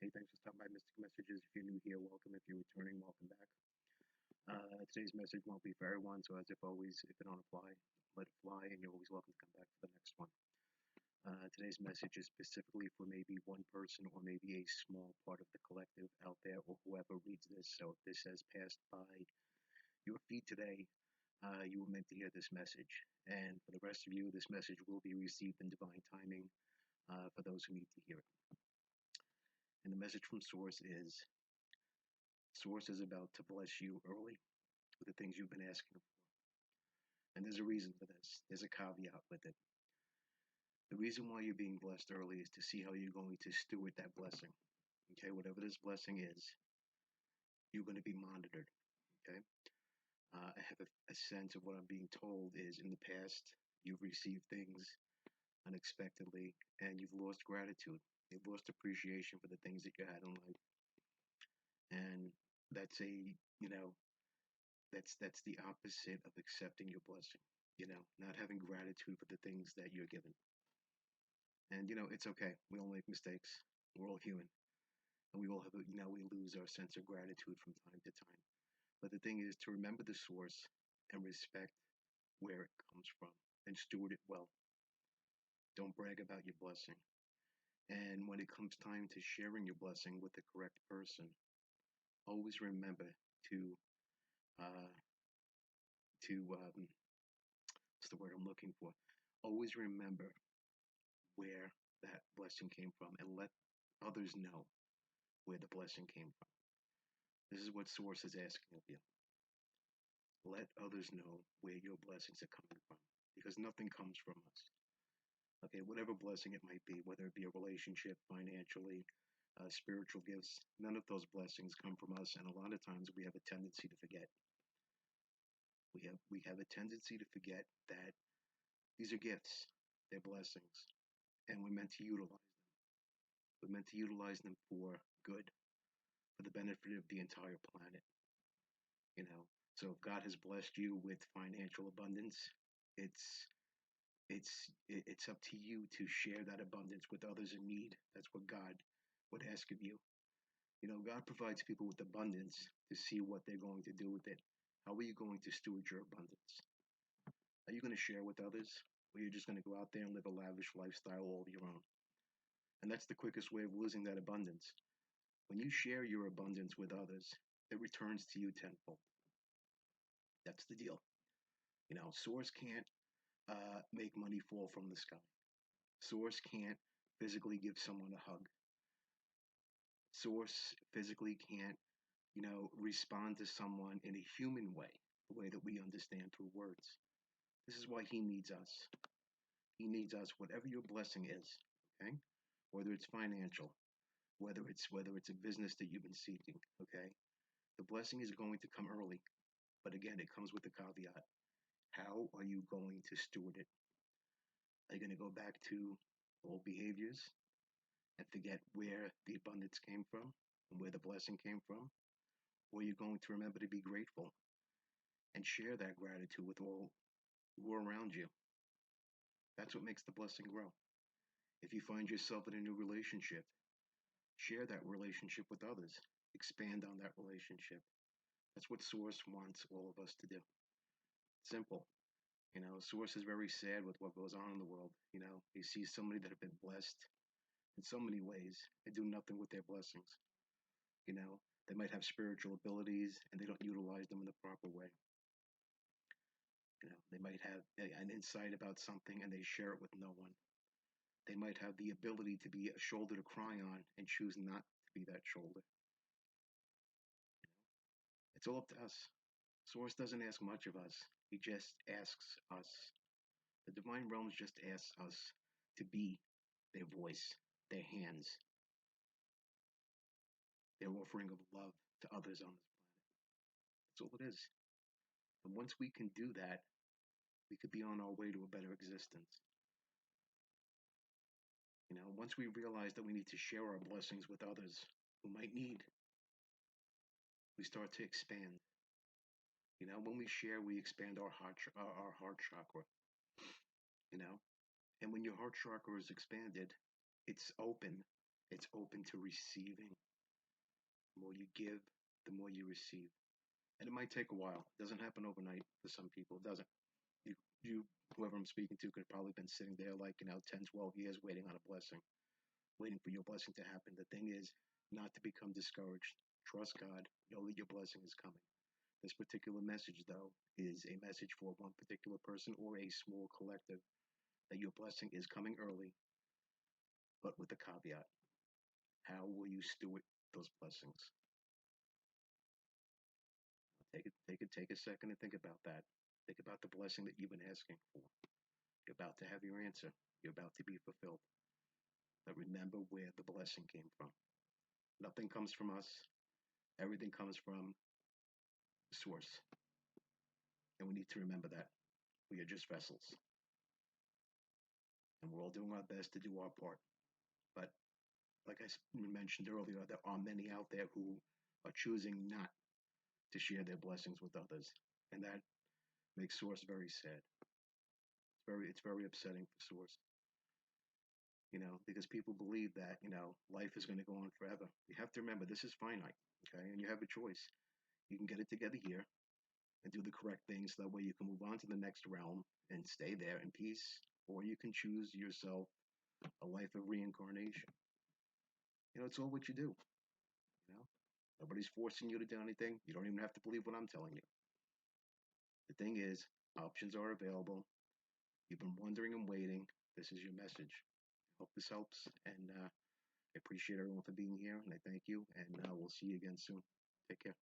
Hey, thanks for stopping by Mystic Messages. If you're new here, welcome. If you're returning, welcome back. Today's message won't be for everyone, so as if always, if it don't apply, let it fly, and you're always welcome to come back for the next one. Today's message is specifically for maybe one person or maybe a small part of the collective out there or whoever reads this. So if this has passed by your feed today, you were meant to hear this message. And for the rest of you, this message will be received in divine timing for those who need to hear it. And the message from Source is about to bless you early with the things you've been asking for. And there's a reason for this. There's a caveat with it. The reason why you're being blessed early is to see how you're going to steward that blessing. Okay, whatever this blessing is, you're going to be monitored. Okay, I have a sense of what I'm being told is in the past you've received things unexpectedly and you've lost gratitude. You've lost appreciation for the things that you had in life, and that's that's the opposite of accepting your blessing. Not having gratitude for the things that you're given. And it's okay. We all make mistakes. We're all human, and we all have we lose our sense of gratitude from time to time. But the thing is to remember the source and respect where it comes from and steward it well. Don't brag about your blessing. And when it comes time to sharing your blessing with the correct person, always remember to uh, what's the word I'm looking for? Always remember where that blessing came from and let others know where the blessing came from. This is what Source is asking of you. Let others know where your blessings are coming from because nothing comes from us. Okay, whatever blessing it might be, whether it be a relationship, financially, spiritual gifts, none of those blessings come from us, and a lot of times we have a tendency to forget. We have a tendency to forget that these are gifts, they're blessings, and we're meant to utilize them. We're meant to utilize them for good, for the benefit of the entire planet. You know, so if God has blessed you with financial abundance, it's it's up to you to share that abundance with others in need. That's what God would ask of you. God provides people with abundance to see what they're going to do with it. How are you going to steward your abundance? Are you going to share with others? Or are you just going to go out there and live a lavish lifestyle all of your own? And that's the quickest way of losing that abundance. When you share your abundance with others, it returns to you tenfold. That's the deal. Source can't make money fall from the sky. Source can't physically give someone a hug. Source physically can't, respond to someone in a human way, the way that we understand through words. This is why he needs us. He needs us, whatever your blessing is, okay? Whether it's financial, whether it's a business that you've been seeking, okay? The blessing is going to come early, but again, it comes with a caveat. How are you going to steward it? Are you going to go back to old behaviors and forget where the abundance came from and where the blessing came from? Or are you going to remember to be grateful and share that gratitude with all who are around you? That's what makes the blessing grow. If you find yourself in a new relationship, share that relationship with others. Expand on that relationship. That's what Source wants all of us to do. Simple. Source is very sad with what goes on in the world. He sees so many that have been blessed in so many ways and do nothing with their blessings. You know, they might have spiritual abilities and they don't utilize them in the proper way. They might have an insight about something and they share it with no one. They might have the ability to be a shoulder to cry on and choose not to be that shoulder. It's all up to us. Source doesn't ask much of us. He just asks us. The divine realms just asks us to be their voice, their hands, their offering of love to others on this planet. That's all it is. And once we can do that, we could be on our way to a better existence. Once we realize that we need to share our blessings with others who might need, we start to expand. When we share, we expand our heart chakra. You know, and when your heart chakra is expanded, it's open It's open to receiving. The more you give, the more you receive. And it might take a while. It doesn't happen overnight for some people. It doesn't. You, whoever I'm speaking to, could have probably been sitting there like, 10, 12 years waiting on a blessing, waiting for your blessing to happen. The thing is not to become discouraged. Trust God. Know that your blessing is coming. This particular message, though, is a message for one particular person or a small collective that your blessing is coming early, but with a caveat. How will you steward those blessings? Take a second and think about that. Think about the blessing that you've been asking for. You're about to have your answer. You're about to be fulfilled. But remember where the blessing came from. Nothing comes from us. Everything comes from the source. And we need to remember that. We are just vessels. And we're all doing our best to do our part. But like I mentioned earlier, there are many out there who are choosing not to share their blessings with others. And that makes Source very sad. It's very upsetting for Source. Because people believe that, life is going to go on forever. You have to remember this is finite, okay? And you have a choice. You can get it together here and do the correct things. That way you can move on to the next realm and stay there in peace. Or you can choose yourself a life of reincarnation. It's all what you do. You know, Nobody's forcing you to do anything. You don't even have to believe what I'm telling you. The thing is, options are available. You've been wondering and waiting. This is your message. I hope this helps. And I appreciate everyone for being here. And I thank you. And we'll see you again soon. Take care.